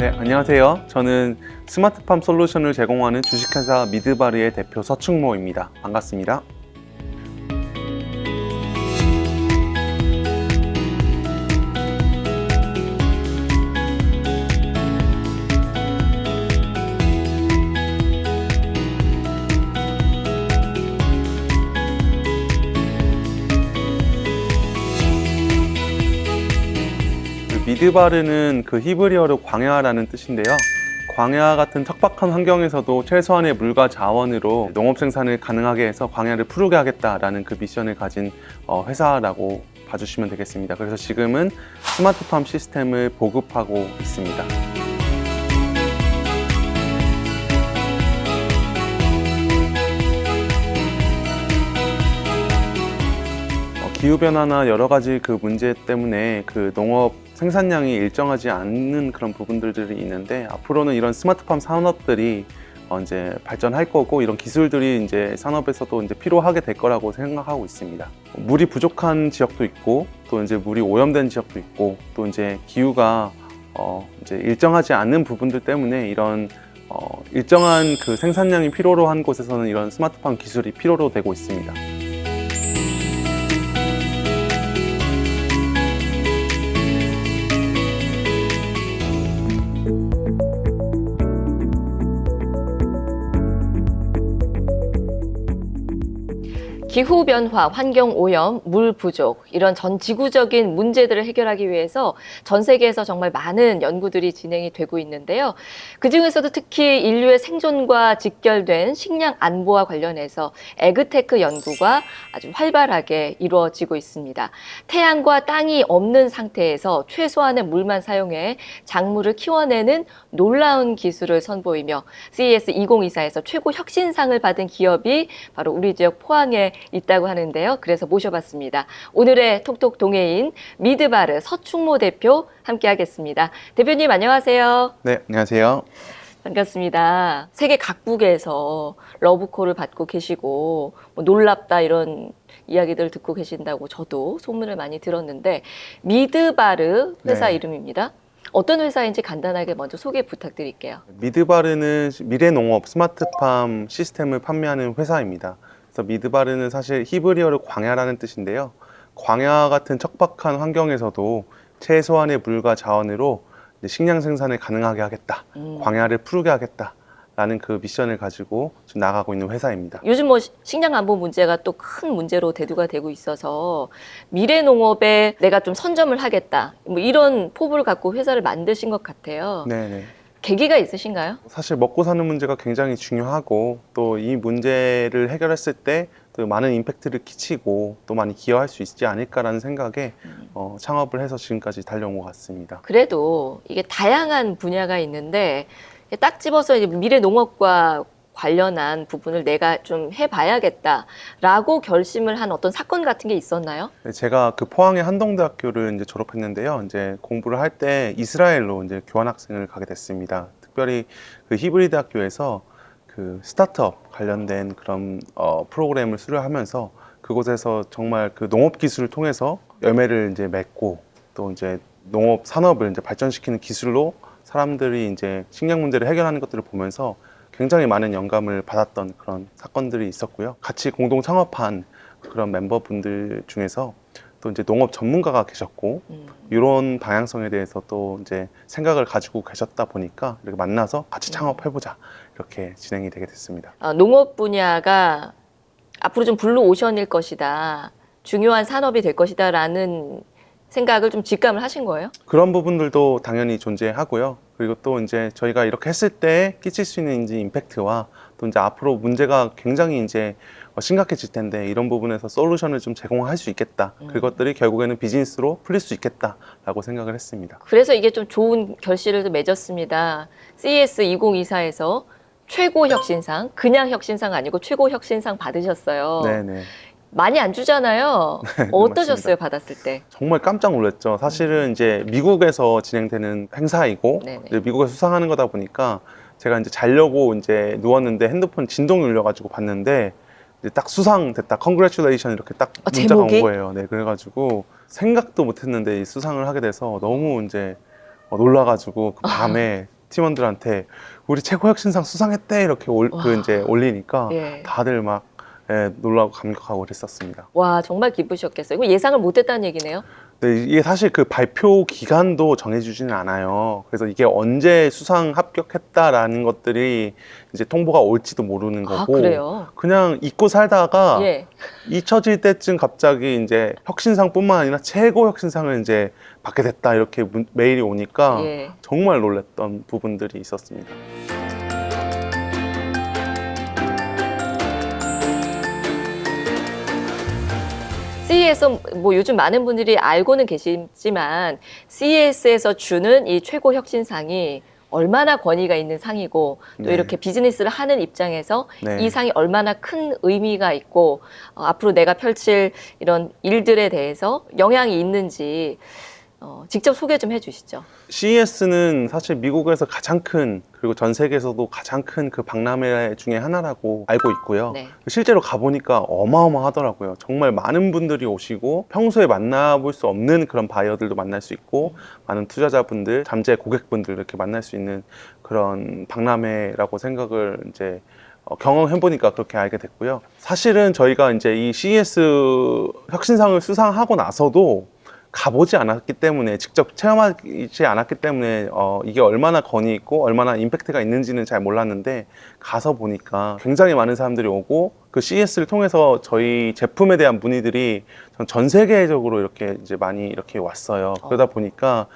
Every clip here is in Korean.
네, 안녕하세요. 저는 스마트팜 솔루션을 제공하는 주식회사 미드바르의 대표 서충모입니다. 반갑습니다. 미드바르는 그 히브리어로 광야라는 뜻인데요. 광야 같은 척박한 환경에서도 최소한의 물과 자원으로 농업 생산을 가능하게 해서 광야를 푸르게 하겠다라는 그 미션을 가진 회사라고 봐주시면 되겠습니다. 그래서 지금은 스마트팜 시스템을 보급하고 있습니다. 기후변화나 여러 가지 그 문제 때문에 그 농업 생산량이 일정하지 않는 그런 부분들이 있는데, 앞으로는 이런 스마트팜 산업들이 이제 발전할 거고, 이런 기술들이 이제 산업에서도 이제 필요하게 될 거라고 생각하고 있습니다. 물이 부족한 지역도 있고, 또 이제 물이 오염된 지역도 있고, 또 이제 기후가 이제 일정하지 않는 부분들 때문에 이런 일정한 그 생산량이 필요로 한 곳에서는 이런 스마트팜 기술이 필요로 되고 있습니다. 기후변화, 환경오염, 물 부족, 이런 전 지구적인 문제들을 해결하기 위해서 전 세계에서 정말 많은 연구들이 진행이 되고 있는데요. 그중에서도 특히 인류의 생존과 직결된 식량 안보와 관련해서 에그테크 연구가 아주 활발하게 이루어지고 있습니다. 태양과 땅이 없는 상태에서 최소한의 물만 사용해 작물을 키워내는 놀라운 기술을 선보이며 CES 2024에서 최고 혁신상을 받은 기업이 바로 우리 지역 포항에 있다고 하는데요. 그래서 모셔봤습니다. 오늘의 톡톡 동해인 미드바르 서충모 대표 함께 하겠습니다. 대표님 안녕하세요. 네, 안녕하세요. 반갑습니다. 세계 각국에서 러브콜을 받고 계시고 뭐 놀랍다 이런 이야기들을 듣고 계신다고 저도 소문을 많이 들었는데, 미드바르 회사 네. 이름입니다. 어떤 회사인지 간단하게 먼저 소개 부탁드릴게요. 미드바르는 미래농업 스마트팜 시스템을 판매하는 회사입니다. 그래서 미드바르는 사실 히브리어로 광야라는 뜻인데요. 광야 같은 척박한 환경에서도 최소한의 물과 자원으로 식량 생산을 가능하게 하겠다. 광야를 푸르게 하겠다. 라는 그 미션을 가지고 지금 나가고 있는 회사입니다. 요즘 뭐 식량 안보 문제가 또 큰 문제로 대두가 되고 있어서 미래 농업에 내가 좀 선점을 하겠다. 뭐 이런 포부를 갖고 회사를 만드신 것 같아요. 네네. 계기가 있으신가요? 사실 먹고 사는 문제가 굉장히 중요하고, 또 이 문제를 해결했을 때 또 많은 임팩트를 끼치고 또 많이 기여할 수 있지 않을까라는 생각에 창업을 해서 지금까지 달려온 것 같습니다. 그래도 이게 다양한 분야가 있는데 딱 집어서 이제 미래 농업과 관련한 부분을 내가 좀 해봐야겠다라고 결심을 한 어떤 사건 같은 게 있었나요? 제가 그 포항의 한동대학교를 이제 졸업했는데요. 이제 공부를 할 때 이스라엘로 이제 교환학생을 가게 됐습니다. 특별히 그 히브리드 학교에서 그 스타트업 관련된 그런 프로그램을 수료하면서 그곳에서 정말 그 농업 기술을 통해서 열매를 이제 맺고, 또 이제 농업 산업을 이제 발전시키는 기술로 사람들이 이제 식량 문제를 해결하는 것들을 보면서 굉장히 많은 영감을 받았던 그런 사건들이 있었고요. 같이 공동 창업한 그런 멤버분들 중에서 또 이제 농업 전문가가 계셨고, 이런 방향성에 대해서 또 이제 생각을 가지고 계셨다 보니까 이렇게 만나서 같이 창업해보자, 이렇게 진행이 되게 됐습니다. 농업 분야가 앞으로 좀 블루 오션일 것이다, 중요한 산업이 될 것이다라는 생각을 좀 직감을 하신 거예요? 그런 부분들도 당연히 존재하고요. 그리고 또 이제 저희가 이렇게 했을 때 끼칠 수 있는 이제 임팩트와, 또 이제 앞으로 문제가 굉장히 이제 심각해질 텐데 이런 부분에서 솔루션을 좀 제공할 수 있겠다. 그것들이 결국에는 비즈니스로 풀릴 수 있겠다라고 생각을 했습니다. 그래서 이게 좀 좋은 결실을 맺었습니다. CES 2024에서 최고 혁신상, 그냥 혁신상 아니고 최고 혁신상 받으셨어요. 네네. 많이 안 주잖아요. 어떠셨어요, 받았을 때? 정말 깜짝 놀랐죠. 사실은 이제 미국에서 진행되는 행사이고, 네네. 이제 미국에서 수상하는 거다 보니까 제가 이제 자려고 이제 누웠는데 핸드폰 진동이 울려가지고 봤는데, 이제 딱 수상됐다, 컨그래츄레이션 이렇게 딱 문자가 제목이? 온 거예요. 네, 그래가지고 생각도 못했는데 이 수상을 하게 돼서 너무 이제 놀라가지고 그 밤에 팀원들한테 우리 최고 혁신상 수상했대 이렇게 그 이제 올리니까 예. 다들 막 놀라고 감격하고 그랬었습니다. 와, 정말 기쁘셨겠어요. 이거 예상을 못했다는 얘기네요. 네, 이게 사실 그 발표 기간도 정해주지는 않아요. 그래서 이게 언제 수상 합격했다라는 것들이 이제 통보가 올지도 모르는 아, 거고, 그래요? 그냥 잊고 살다가 예. 잊혀질 때쯤 갑자기 이제 혁신상뿐만 아니라 최고 혁신상을 이제 받게 됐다 이렇게 메일이 오니까 예. 정말 놀랐던 부분들이 있었습니다. CES에서 뭐 요즘 많은 분들이 알고는 계시지만 CES에서 주는 이 최고 혁신상이 얼마나 권위가 있는 상이고 또 네. 이렇게 비즈니스를 하는 입장에서 네. 이 상이 얼마나 큰 의미가 있고 앞으로 내가 펼칠 이런 일들에 대해서 영향이 있는지 직접 소개 좀 해주시죠. CES는 사실 미국에서 가장 큰, 그리고 전 세계에서도 가장 큰 그 박람회 중에 하나라고 알고 있고요. 네. 실제로 가보니까 어마어마하더라고요. 정말 많은 분들이 오시고 평소에 만나볼 수 없는 그런 바이어들도 만날 수 있고 많은 투자자분들, 잠재 고객분들 이렇게 만날 수 있는 그런 박람회라고 생각을 이제 경험해보니까 그렇게 알게 됐고요. 사실은 저희가 이제 이 CES 혁신상을 수상하고 나서도 가보지 않았기 때문에, 직접 체험하지 않았기 때문에 이게 얼마나 권위 있고 얼마나 임팩트가 있는지는 잘 몰랐는데, 가서 보니까 굉장히 많은 사람들이 오고 그 CES를 통해서 저희 제품에 대한 문의들이 전 세계적으로 이렇게 이제 많이 이렇게 왔어요. 그러다 보니까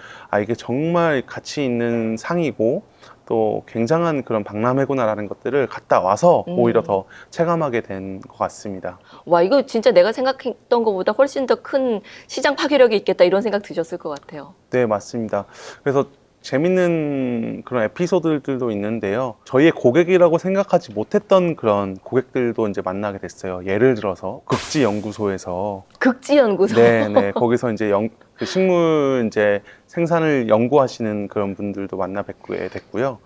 이게 정말 가치 있는 상이고 또 굉장한 그런 박람회구나라는 것들을 갔다 와서 오히려 더 체감하게 된 것 같습니다. 와, 이거 진짜 내가 생각했던 것보다 훨씬 더 큰 시장 파괴력이 있겠다 이런 생각 드셨을 것 같아요. 네, 맞습니다. 그래서 재밌는 그런 에피소드들도 있는데요. 저희의 고객이라고 생각하지 못했던 그런 고객들도 이제 만나게 됐어요. 예를 들어서 극지연구소에서 극지연구소. 네, 거기서 이제 그 식물 이제 생산을 연구하시는 그런 분들도 만나 뵙게 됐고요.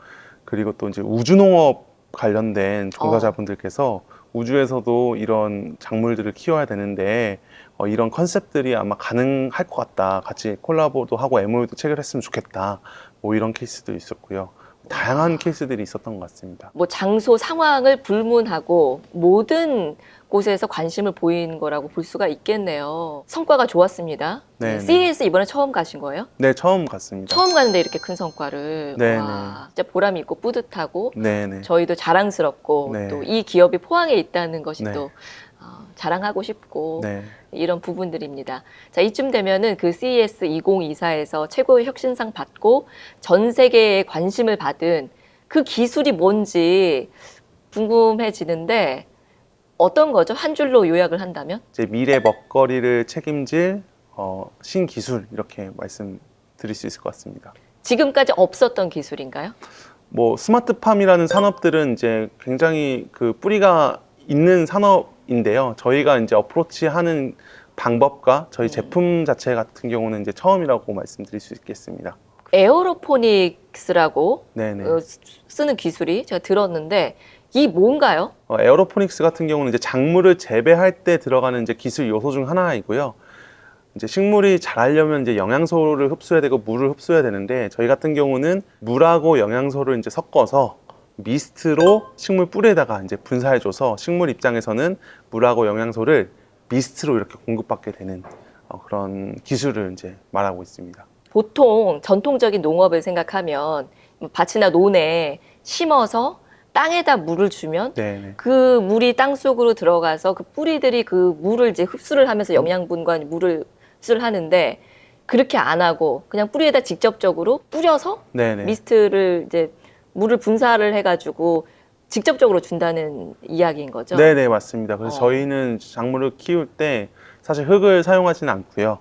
그리고 또 이제 우주농업 관련된 종사자분들께서 우주에서도 이런 작물들을 키워야 되는데 이런 컨셉들이 아마 가능할 것 같다. 같이 콜라보도 하고 MOU도 체결했으면 좋겠다. 뭐 이런 케이스도 있었고요. 다양한 케이스들이 있었던 것 같습니다. 뭐 장소 상황을 불문하고 모든 곳에서 관심을 보인 거라고 볼 수가 있겠네요. 성과가 좋았습니다. 네, 네. CES 이번에 처음 가신 거예요? 네, 처음 갔습니다. 처음 가는데 이렇게 큰 성과를. 네, 와, 진짜 보람이 있고 뿌듯하고 네, 네. 저희도 자랑스럽고 네. 또 이 기업이 포항에 있다는 것이 네. 또 자랑하고 싶고 네. 이런 부분들입니다. 자, 이쯤 되면은 그 CES 2024에서 최고의 혁신상 받고 전 세계에 관심을 받은 그 기술이 뭔지 궁금해지는데 어떤 거죠? 한 줄로 요약을 한다면? 이제 미래 먹거리를 책임질 신기술 이렇게 말씀드릴 수 있을 것 같습니다. 지금까지 없었던 기술인가요? 뭐 스마트팜이라는 산업들은 이제 굉장히 그 뿌리가 있는 산업인데요. 저희가 이제 어프로치하는 방법과 저희 제품 자체 같은 경우는 이제 처음이라고 말씀드릴 수 있겠습니다. 에어로포닉스라고 네네. 쓰는 기술이 제가 들었는데 이 뭔가요? 에어로포닉스 같은 경우는 이제 작물을 재배할 때 들어가는 이제 기술 요소 중 하나이고요. 이제 식물이 자라려면 이제 영양소를 흡수해야 되고 물을 흡수해야 되는데, 저희 같은 경우는 물하고 영양소를 이제 섞어서 미스트로 식물 뿌리에다가 이제 분사해줘서 식물 입장에서는 물하고 영양소를 미스트로 이렇게 공급받게 되는 그런 기술을 이제 말하고 있습니다. 보통 전통적인 농업을 생각하면 밭이나 논에 심어서 땅에다 물을 주면 네네. 그 물이 땅 속으로 들어가서 그 뿌리들이 그 물을 이제 흡수를 하면서 영양분과 물을 흡수를 하는데 그렇게 안 하고 그냥 뿌리에다 직접적으로 뿌려서 네네. 미스트를 이제 물을 분사를 해가지고 직접적으로 준다는 이야기인 거죠. 네네, 맞습니다. 그래서 어. 저희는 작물을 키울 때 사실 흙을 사용하지는 않고요.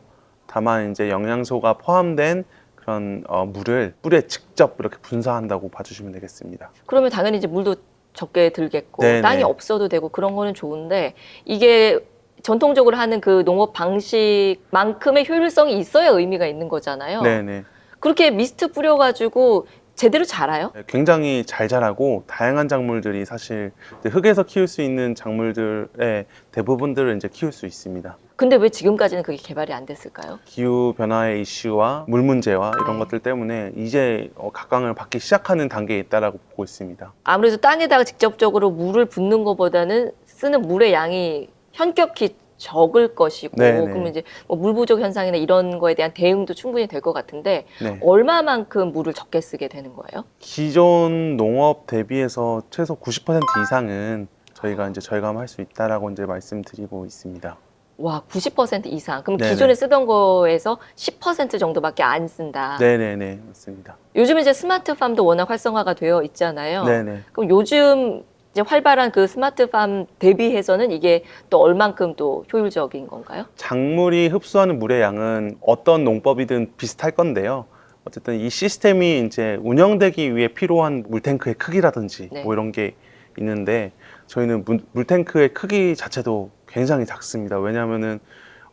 다만 이제 영양소가 포함된 그런 물을 뿌리에 직접 이렇게 분사한다고 봐주시면 되겠습니다. 그러면 당연히 이제 물도 적게 들겠고 네네. 땅이 없어도 되고 그런 거는 좋은데 이게 전통적으로 하는 그 농업 방식만큼의 효율성이 있어야 의미가 있는 거잖아요. 네네. 그렇게 미스트 뿌려가지고 제대로 자라요? 굉장히 잘 자라고 다양한 작물들이 사실 이제 흙에서 키울 수 있는 작물들의 대부분들을 이제 키울 수 있습니다. 근데 왜 지금까지는 그게 개발이 안 됐을까요? 기후 변화의 이슈와 물 문제와 이런 네. 것들 때문에 이제 각광을 받기 시작하는 단계에 있다라고 보고 있습니다. 아무래도 땅에다가 직접적으로 물을 붓는 것보다는 쓰는 물의 양이 현격히 적을 것이고 네네. 그러면 이제 뭐 물 부족 현상이나 이런 거에 대한 대응도 충분히 될 것 같은데 네. 얼마만큼 물을 적게 쓰게 되는 거예요? 기존 농업 대비해서 최소 90% 이상은 저희가 이제 절감할 수 있다라고 이제 말씀드리고 있습니다. 와, 90% 이상. 그럼 네네. 기존에 쓰던 거에서 10% 정도밖에 안 쓴다. 네네네, 맞습니다. 요즘 이제 스마트팜도 워낙 활성화가 되어 있잖아요. 네네. 그럼 요즘 이제 활발한 그 스마트팜 대비해서는 이게 또 얼만큼 또 효율적인 건가요? 작물이 흡수하는 물의 양은 어떤 농법이든 비슷할 건데요. 어쨌든 이 시스템이 이제 운영되기 위해 필요한 물탱크의 크기라든지 네. 뭐 이런 게 있는데 저희는 물탱크의 크기 자체도 굉장히 작습니다. 왜냐하면은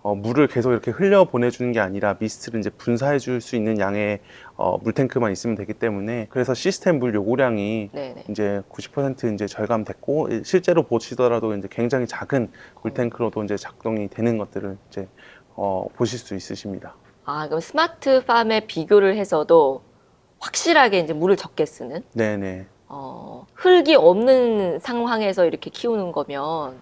물을 계속 이렇게 흘려 보내주는 게 아니라 미스트를 이제 분사해 줄 수 있는 양의 물탱크만 있으면 되기 때문에 그래서 시스템 물 요구량이 네네. 이제 90% 이제 절감됐고 실제로 보시더라도 이제 굉장히 작은 물탱크로도 이제 작동이 되는 것들을 이제 보실 수 있으십니다. 아, 그럼 스마트팜에 비교를 해서도 확실하게 이제 물을 적게 쓰는 네네. 흙이 없는 상황에서 이렇게 키우는 거면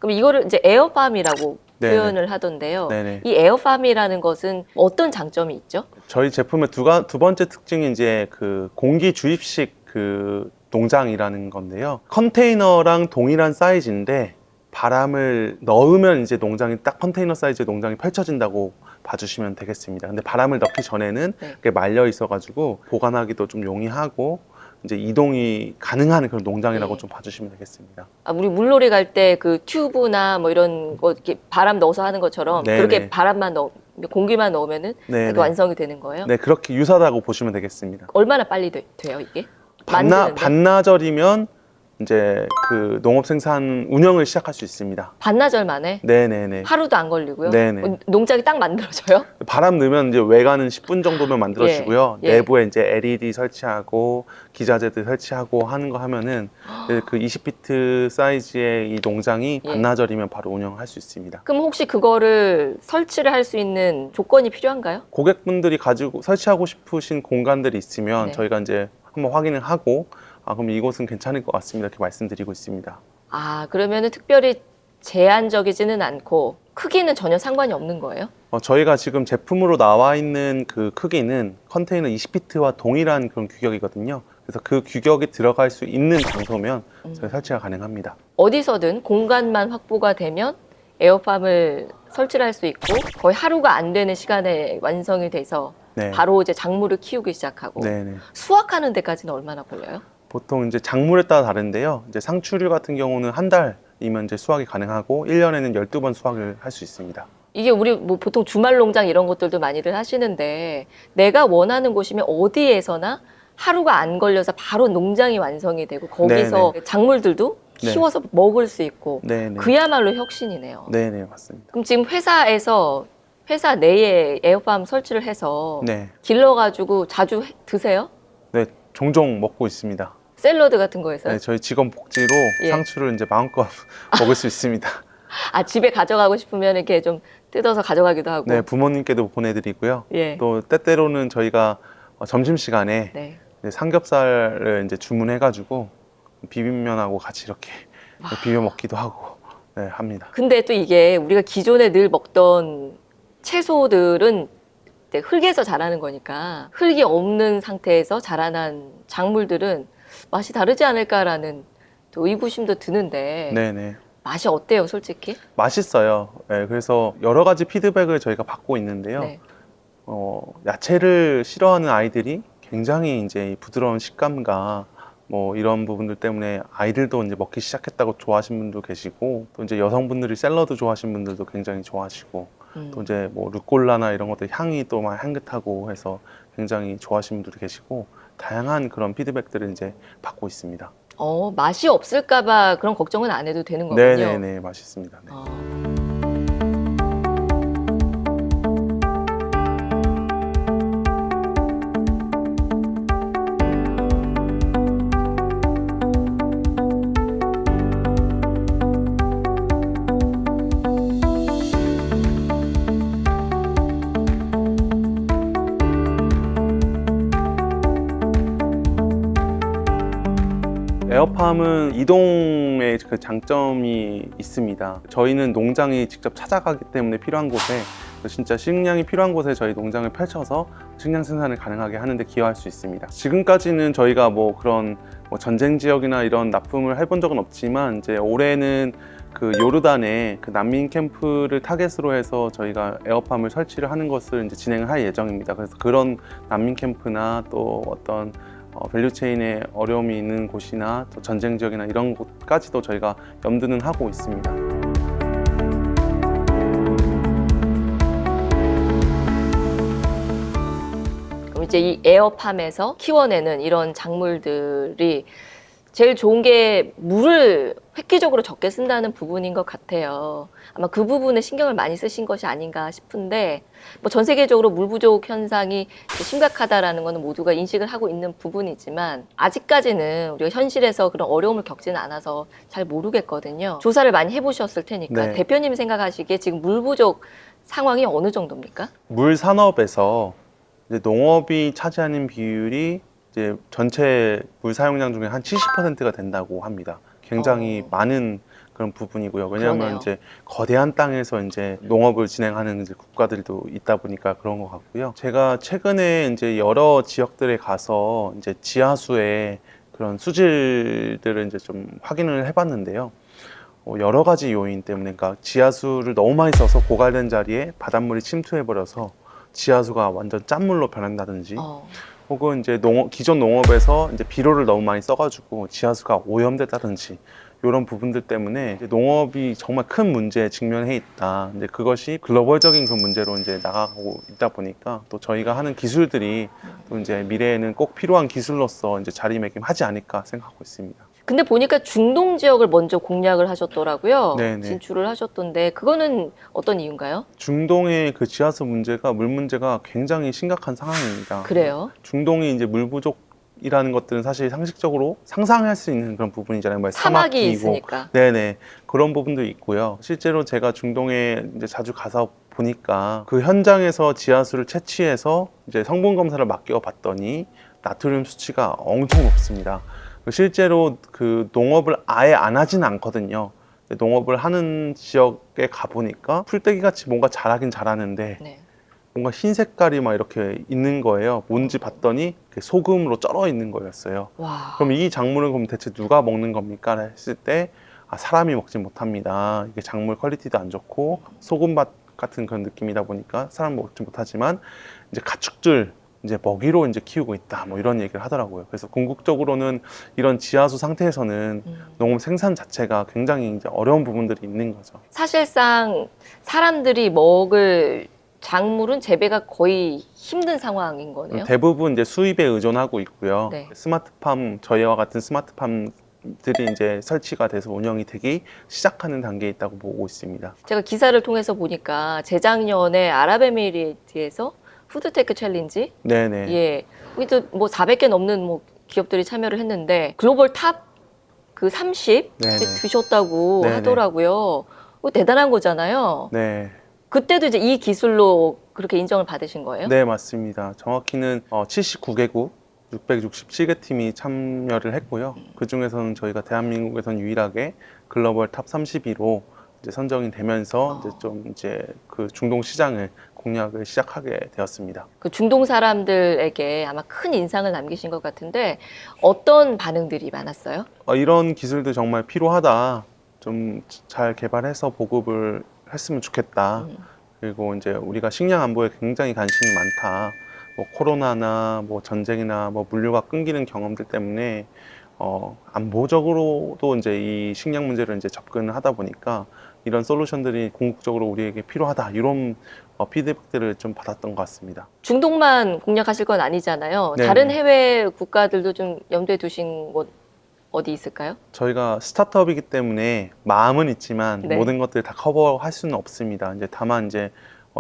그럼 이거를 이제 에어팜이라고 네네. 표현을 하던데요. 네네. 이 에어팜이라는 것은 어떤 장점이 있죠? 저희 제품의 두 번째 특징이 이제 그 공기 주입식 그 농장이라는 건데요. 컨테이너랑 동일한 사이즈인데 바람을 넣으면 이제 농장이 딱 컨테이너 사이즈의 농장이 펼쳐진다고 봐주시면 되겠습니다. 근데 바람을 넣기 전에는 네. 그게 말려 있어가지고 보관하기도 좀 용이하고 이제 이동이 가능한 그런 농장이라고 네. 좀 봐주시면 되겠습니다. 아, 우리 물놀이 갈 때 그 튜브나 뭐 이런 거 이렇게 바람 넣어서 하는 것처럼 네네. 그렇게 바람만 공기만 넣으면은 네네. 이렇게 완성이 되는 거예요? 네, 그렇게 유사하다고 보시면 되겠습니다. 얼마나 빨리 돼요, 이게? 만드는데? 반나절이면 이제 그 농업 생산 운영을 시작할 수 있습니다. 반나절 만에? 네네네. 하루도 안 걸리고요? 네네. 농장이 딱 만들어져요? 바람 넣으면 이제 외관은 10분 정도면 만들어지고요. 예. 내부에 이제 LED 설치하고 기자재들 설치하고 하는 거 하면은 이제 그 20피트 사이즈의 이 농장이 예. 반나절이면 바로 운영할 수 있습니다. 그럼 혹시 그거를 설치를 할 수 있는 조건이 필요한가요? 고객분들이 가지고 설치하고 싶으신 공간들이 있으면 네. 저희가 이제 한번 확인을 하고 그럼 이곳은 괜찮을 것 같습니다. 이렇게 말씀드리고 있습니다. 아, 그러면은 특별히 제한적이지는 않고 크기는 전혀 상관이 없는 거예요? 저희가 지금 제품으로 나와 있는 그 크기는 컨테이너 20피트와 동일한 그런 규격이거든요. 그래서 그 규격이 들어갈 수 있는 장소면 저희 설치가 가능합니다. 어디서든 공간만 확보가 되면 에어팜을 설치를 할 수 있고 거의 하루가 안 되는 시간에 완성이 돼서 네. 바로 이제 작물을 키우기 시작하고 네네. 수확하는 데까지는 얼마나 걸려요? 보통 이제 작물에 따라 다른데요. 이제 상추류 같은 경우는 한 달이면 이제 수확이 가능하고 1년에는 12번 수확을 할 수 있습니다. 이게 우리 뭐 보통 주말 농장 이런 것들도 많이들 하시는데 내가 원하는 곳이면 어디에서나 하루가 안 걸려서 바로 농장이 완성이 되고 거기서 작물들도 네. 키워서 먹을 수 있고 네네. 그야말로 혁신이네요. 네네, 맞습니다. 그럼 지금 회사 내에 에어팜 설치를 해서 네. 길러가지고 자주 드세요? 네, 종종 먹고 있습니다. 샐러드 같은 거에서? 네, 저희 직원 복지로 예. 상추를 이제 마음껏 먹을 수 있습니다. 아, 집에 가져가고 싶으면 이렇게 좀 뜯어서 가져가기도 하고. 네, 부모님께도 보내드리고요. 예. 또 때때로는 저희가 점심시간에 네. 이제 삼겹살을 이제 주문해가지고 비빔면하고 같이 이렇게 비벼 먹기도 하고 네, 합니다. 근데 또 이게 우리가 기존에 늘 먹던 채소들은 이제 흙에서 자라는 거니까 흙이 없는 상태에서 자라난 작물들은 맛이 다르지 않을까라는 또 의구심도 드는데 네네. 맛이 어때요, 솔직히? 맛있어요. 네, 그래서 여러 가지 피드백을 저희가 받고 있는데요. 네. 야채를 싫어하는 아이들이 굉장히 이제 이 부드러운 식감과 뭐 이런 부분들 때문에 아이들도 이제 먹기 시작했다고 좋아하시는 분도 계시고 또 이제 여성분들이 샐러드 좋아하시는 분들도 굉장히 좋아하시고 또 이제 뭐 루꼴라나 이런 것들 향이 또 막 향긋하고 해서 굉장히 좋아하시는 분들이 계시고 다양한 그런 피드백들을 이제 받고 있습니다. 맛이 없을까봐 그런 걱정은 안 해도 되는 거군요. 네네네, 맛있습니다. 네. 에어팜은 이동의 그 장점이 있습니다. 저희는 농장이 직접 찾아가기 때문에 필요한 곳에 진짜 식량이 필요한 곳에 저희 농장을 펼쳐서 식량 생산을 가능하게 하는 데 기여할 수 있습니다. 지금까지는 저희가 뭐 그런 전쟁 지역이나 이런 납품을 해본 적은 없지만 이제 올해는 그 요르단에 그 난민 캠프를 타겟으로 해서 저희가 에어팜을 설치를 하는 것을 이제 진행을 할 예정입니다. 그래서 그런 난민 캠프나 또 어떤 밸류체인에 어려움이 있는 곳이나 또 전쟁 지역이나 이런 곳까지도 저희가 염두는 하고 있습니다. 그럼 이제 이 에어팜에서 키워내는 이런 작물들이 제일 좋은 게 물을 획기적으로 적게 쓴다는 부분인 것 같아요. 아마 그 부분에 신경을 많이 쓰신 것이 아닌가 싶은데 뭐 전 세계적으로 물 부족 현상이 심각하다라는 것은 모두가 인식을 하고 있는 부분이지만 아직까지는 우리가 현실에서 그런 어려움을 겪지는 않아서 잘 모르겠거든요. 조사를 많이 해보셨을 테니까 네. 대표님이 생각하시기에 지금 물 부족 상황이 어느 정도입니까? 물 산업에서 이제 농업이 차지하는 비율이 이제 전체 물 사용량 중에 한 70%가 된다고 합니다. 굉장히 많은 그런 부분이고요. 왜냐하면 그러네요. 이제 거대한 땅에서 이제 농업을 진행하는 이제 국가들도 있다 보니까 그런 것 같고요. 제가 최근에 이제 여러 지역들에 가서 이제 지하수의 그런 수질들을 이제 좀 확인을 해봤는데요. 여러 가지 요인 때문에, 그러니까 지하수를 너무 많이 써서 고갈된 자리에 바닷물이 침투해버려서 지하수가 완전 짠물로 변한다든지, 혹은 이제 기존 농업에서 이제 비료를 너무 많이 써가지고 지하수가 오염됐다든지 이런 부분들 때문에 이제 농업이 정말 큰 문제에 직면해 있다. 이제 그것이 글로벌적인 그 문제로 이제 나가고 있다 보니까 또 저희가 하는 기술들이 또 이제 미래에는 꼭 필요한 기술로서 이제 자리매김하지 않을까 생각하고 있습니다. 근데 보니까 중동 지역을 먼저 공략을 하셨더라고요. 네네. 진출을 하셨던데 그거는 어떤 이유인가요? 중동의 그 지하수 문제가, 물 문제가 굉장히 심각한 상황입니다. 그래요? 중동이 이제 물 부족이라는 것들은 사실 상식적으로 상상할 수 있는 그런 부분이잖아요. 뭐 사막이 사막이고, 있으니까. 네네, 그런 부분도 있고요. 실제로 제가 중동에 이제 자주 가서 보니까 그 현장에서 지하수를 채취해서 이제 성분 검사를 맡겨봤더니 나트륨 수치가 엄청 높습니다. 실제로 그 농업을 아예 안 하지는 않거든요. 농업을 하는 지역에 가보니까 풀떼기 같이 뭔가 자라긴 자라는데 네. 뭔가 흰 색깔이 막 이렇게 있는 거예요. 뭔지 봤더니 소금으로 쩔어 있는 거였어요. 와. 그럼 이 작물은 그럼 대체 누가 먹는 겁니까? 했을 때 사람이 먹지 못합니다. 이게 작물 퀄리티도 안 좋고 소금밭 같은 그런 느낌이다 보니까 사람 먹지 못하지만 이제 가축들 이제 먹이로 이제 키우고 있다, 뭐 이런 얘기를 하더라고요. 그래서 궁극적으로는 이런 지하수 상태에서는 농업 생산 자체가 굉장히 이제 어려운 부분들이 있는 거죠. 사실상 사람들이 먹을 작물은 재배가 거의 힘든 상황인 거네요. 대부분 이제 수입에 의존하고 있고요. 네. 스마트팜, 저희와 같은 스마트팜들이 이제 설치가 돼서 운영이 되기 시작하는 단계에 있다고 보고 있습니다. 제가 기사를 통해서 보니까 재작년에 아랍에미리트에서 푸드테크 챌린지, 네네. 예, 여기도 뭐 400개 넘는 뭐 기업들이 참여를 했는데 글로벌 탑 그 30 네네. 드셨다고 네네. 하더라고요. 그거 대단한 거잖아요. 네. 그때도 이제 이 기술로 그렇게 인정을 받으신 거예요? 네, 맞습니다. 정확히는 79개국 667개 팀이 참여를 했고요. 그 중에서는 저희가 대한민국에선 유일하게 글로벌 탑 32로 이제 선정이 되면서 이제 그 중동 시장을 공략을 시작하게 되었습니다. 그 중동 사람들에게 아마 큰 인상을 남기신 것 같은데 어떤 반응들이 많았어요? 이런 기술도 정말 필요하다. 좀 잘 개발해서 보급을 했으면 좋겠다. 그리고 이제 우리가 식량 안보에 굉장히 관심이 많다. 뭐 코로나나 뭐 전쟁이나 뭐 물류가 끊기는 경험들 때문에 안보적으로도 이제 이 식량 문제를 이제 접근을 하다 보니까 이런 솔루션들이 궁극적으로 우리에게 필요하다, 이런 피드백들을 좀 받았던 것 같습니다. 중동만 공략하실 건 아니잖아요. 네. 다른 해외 국가들도 좀 염두에 두신 곳 어디 있을까요? 저희가 스타트업이기 때문에 마음은 있지만 네. 모든 것들을 다 커버할 수는 없습니다. 이제 다만 이제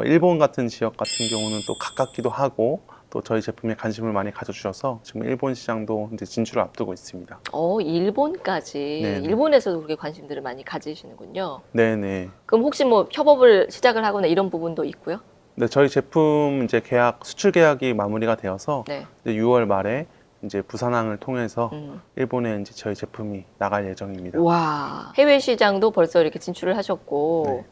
일본 같은 지역 같은 경우는 또 가깝기도 하고 또 저희 제품에 관심을 많이 가져주셔서 지금 일본 시장도 이제 진출을 앞두고 있습니다. 일본까지. 네네. 일본에서도 그렇게 관심들을 많이 가지시는군요. 네네. 그럼 혹시 뭐 협업을 시작을 하거나 이런 부분도 있고요? 네, 저희 제품 이제 수출 계약이 마무리가 되어서 네. 이제 6월 말에 이제 부산항을 통해서 음. 일본에 이제 저희 제품이 나갈 예정입니다. 와, 해외 시장도 벌써 이렇게 진출을 하셨고 네.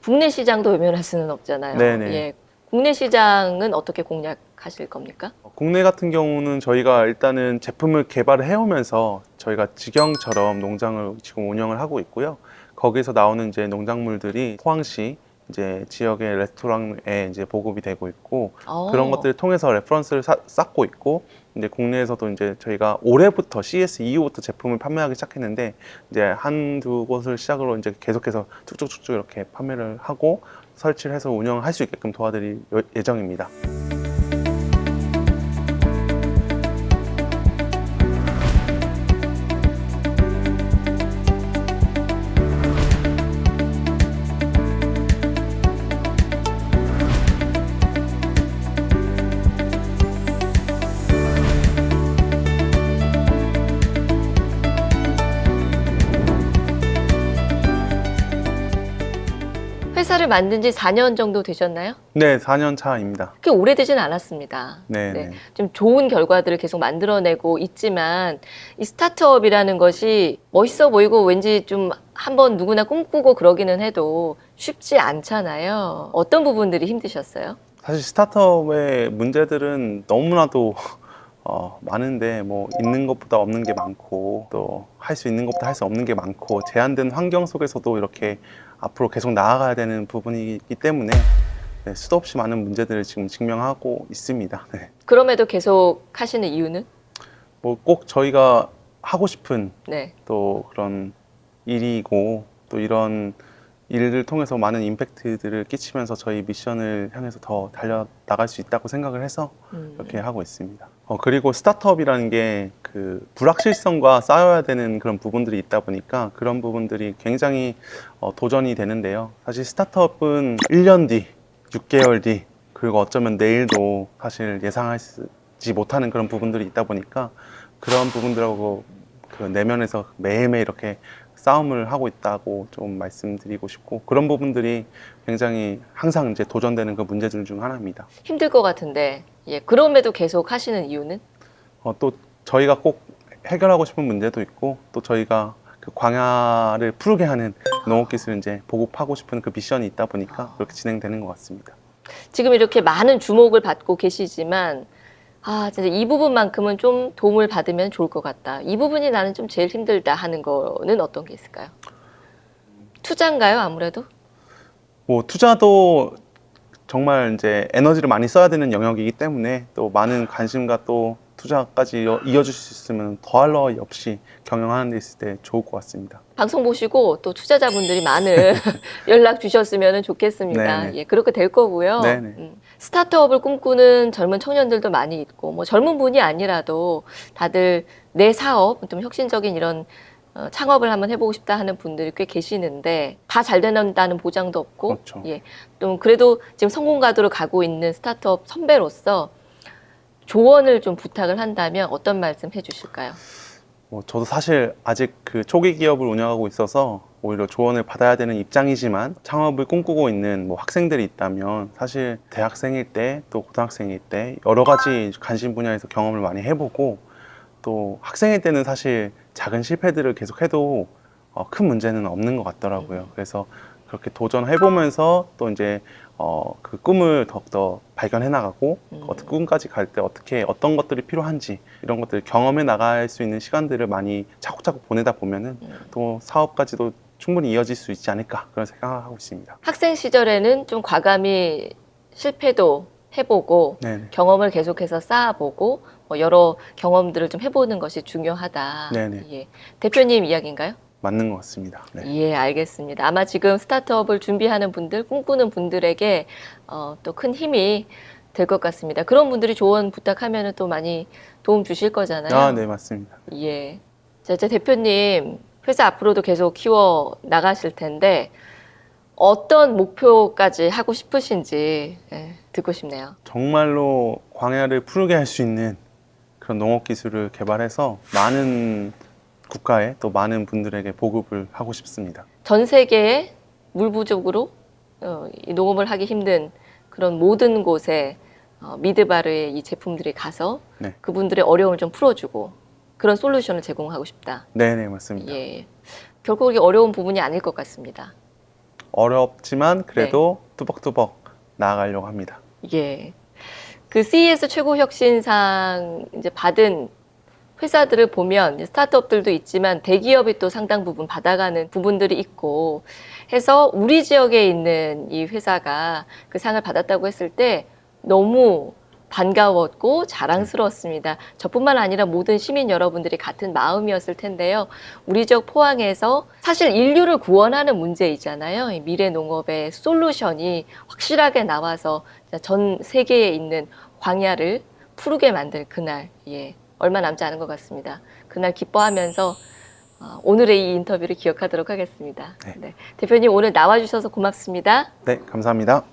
국내 시장도 외면할 수는 없잖아요. 네네. 예. 국내 시장은 어떻게 공략하실 겁니까? 국내 같은 경우는 저희가 일단은 제품을 개발을 해오면서 저희가 직영처럼 농장을 지금 운영을 하고 있고요. 거기서 나오는 이제 농작물들이 포항시 이제 지역의 레스토랑에 이제 보급이 되고 있고 그런 것들을 통해서 레퍼런스를 쌓고 있고 이제 국내에서도 이제 저희가 올해부터 CS 이후부터 제품을 판매하기 시작했는데 이제 한두 곳을 시작으로 이제 계속해서 쭉쭉쭉쭉 이렇게 판매를 하고 설치를 해서 운영을 할 수 있게끔 도와드릴 예정입니다. 회사를 만든 지 4년 정도 되셨나요? 네, 4년 차입니다. 그렇게 오래되진 않았습니다. 네, 네. 네. 좀 좋은 결과들을 계속 만들어내고 있지만 이 스타트업이라는 것이 멋있어 보이고 왠지 좀 한번 누구나 꿈꾸고 그러기는 해도 쉽지 않잖아요. 어떤 부분들이 힘드셨어요? 사실 스타트업의 문제들은 너무나도 많은데 뭐 있는 것보다 없는 게 많고 또 할 수 있는 것보다 할 수 없는 게 많고 제한된 환경 속에서도 이렇게 앞으로 계속 나아가야 되는 부분이기 때문에 네, 수도 없이 많은 문제들을 지금 직면하고 있습니다. 네. 그럼에도 계속 하시는 이유는? 뭐 꼭 저희가 하고 싶은 네. 또 그런 일이고 또 이런 일을 통해서 많은 임팩트들을 끼치면서 저희 미션을 향해서 더 달려나갈 수 있다고 생각을 해서 이렇게 하고 있습니다. 그리고 스타트업이라는 게 그 불확실성과 쌓여야 되는 그런 부분들이 있다 보니까 그런 부분들이 굉장히 도전이 되는데요. 사실 스타트업은 1년 뒤, 6개월 뒤, 그리고 어쩌면 내일도 사실 예상하지 못하는 그런 부분들이 있다 보니까 그런 부분들하고 그 내면에서 매일매일 이렇게 싸움을 하고 있다고 좀 말씀드리고 싶고 그런 부분들이 굉장히 항상 이제 도전되는 그 문제들 중 하나입니다. 힘들 것 같은데 예, 그럼에도 계속 하시는 이유는? 또 저희가 꼭 해결하고 싶은 문제도 있고 또 저희가 그 광야를 푸르게 하는 농업 기술을 이제 보급하고 싶은 그 미션이 있다 보니까 그렇게 진행되는 것 같습니다. 지금 이렇게 많은 주목을 받고 계시지만 진짜 이 부분만큼은 좀 도움을 받으면 좋을 것 같다. 이 부분이 나는 좀 제일 힘들다 하는 거는 어떤 게 있을까요? 투자인가요, 아무래도? 뭐 투자도 정말 이제 에너지를 많이 써야 되는 영역이기 때문에 또 많은 관심과 또 투자까지 이어줄 수 있으면 더할 나위 없이 경영하는 데 있을 때 좋을 것 같습니다. 방송 보시고 또 투자자분들이 많은 연락 주셨으면 좋겠습니다. 네네. 예, 그렇게 될 거고요. 네네. 스타트업을 꿈꾸는 젊은 청년들도 많이 있고, 뭐 젊은 분이 아니라도 다들 내 사업, 좀 혁신적인 이런 창업을 한번 해보고 싶다 하는 분들이 꽤 계시는데 다 잘 된다는 보장도 없고, 그렇죠. 예, 또 그래도 지금 성공 가도로 가고 있는 스타트업 선배로서 조언을 좀 부탁을 한다면 어떤 말씀 해주실까요? 저도 사실 아직 그 초기 기업을 운영하고 있어서 오히려 조언을 받아야 되는 입장이지만 창업을 꿈꾸고 있는 뭐 학생들이 있다면 사실 대학생일 때 또 고등학생일 때 여러 가지 관심 분야에서 경험을 많이 해보고 또 학생일 때는 사실 작은 실패들을 계속해도 큰 문제는 없는 것 같더라고요. 그래서 그렇게 도전해보면서 또 이제 그 꿈을 더욱더 발견해 나가고 그 꿈까지 갈 때 어떻게 어떤 것들이 필요한지 이런 것들을 경험해 나갈 수 있는 시간들을 많이 차곡차곡 보내다 보면은 또 사업까지도 충분히 이어질 수 있지 않을까 그런 생각을 하고 있습니다. 학생 시절에는 좀 과감히 실패도 해보고 네네. 경험을 계속해서 쌓아보고 뭐 여러 경험들을 좀 해보는 것이 중요하다. 네네. 예. 대표님 이야기인가요? 맞는 것 같습니다. 네. 예, 알겠습니다. 아마 지금 스타트업을 준비하는 분들, 꿈꾸는 분들에게 또 큰 힘이 될 것 같습니다. 그런 분들이 조언 부탁하면 또 많이 도움 주실 거잖아요. 네, 맞습니다. 예. 자, 이제 대표님, 회사 앞으로도 계속 키워 나가실 텐데, 어떤 목표까지 하고 싶으신지 듣고 싶네요. 정말로 광야를 푸르게 할 수 있는 그런 농업 기술을 개발해서 많은 국가에 또 많은 분들에게 보급을 하고 싶습니다. 전 세계에 물 부족으로 이 농업을 하기 힘든 그런 모든 곳에 미드바르의 이 제품들이 가서 네. 그분들의 어려움을 좀 풀어주고 그런 솔루션을 제공하고 싶다. 네네, 맞습니다. 예. 결코 그렇게 어려운 부분이 아닐 것 같습니다. 어렵지만 그래도 뚜벅뚜벅 나아가려고 합니다. 예. 그 CES 최고 혁신상 이제 받은 회사들을 보면 이제 스타트업들도 있지만 대기업이 또 상당 부분 받아가는 부분들이 있고 해서 우리 지역에 있는 이 회사가 그 상을 받았다고 했을 때 너무 반가웠고 자랑스러웠습니다. 저뿐만 아니라 모든 시민 여러분들이 같은 마음이었을 텐데요. 우리 지역 포항에서 사실 인류를 구원하는 문제이잖아요. 이 미래 농업의 솔루션이 확실하게 나와서 전 세계에 있는 광야를 푸르게 만들 그날, 예, 얼마 남지 않은 것 같습니다. 그날 기뻐하면서 오늘의 이 인터뷰를 기억하도록 하겠습니다. 네. 네. 대표님 오늘 나와주셔서 고맙습니다. 네, 감사합니다.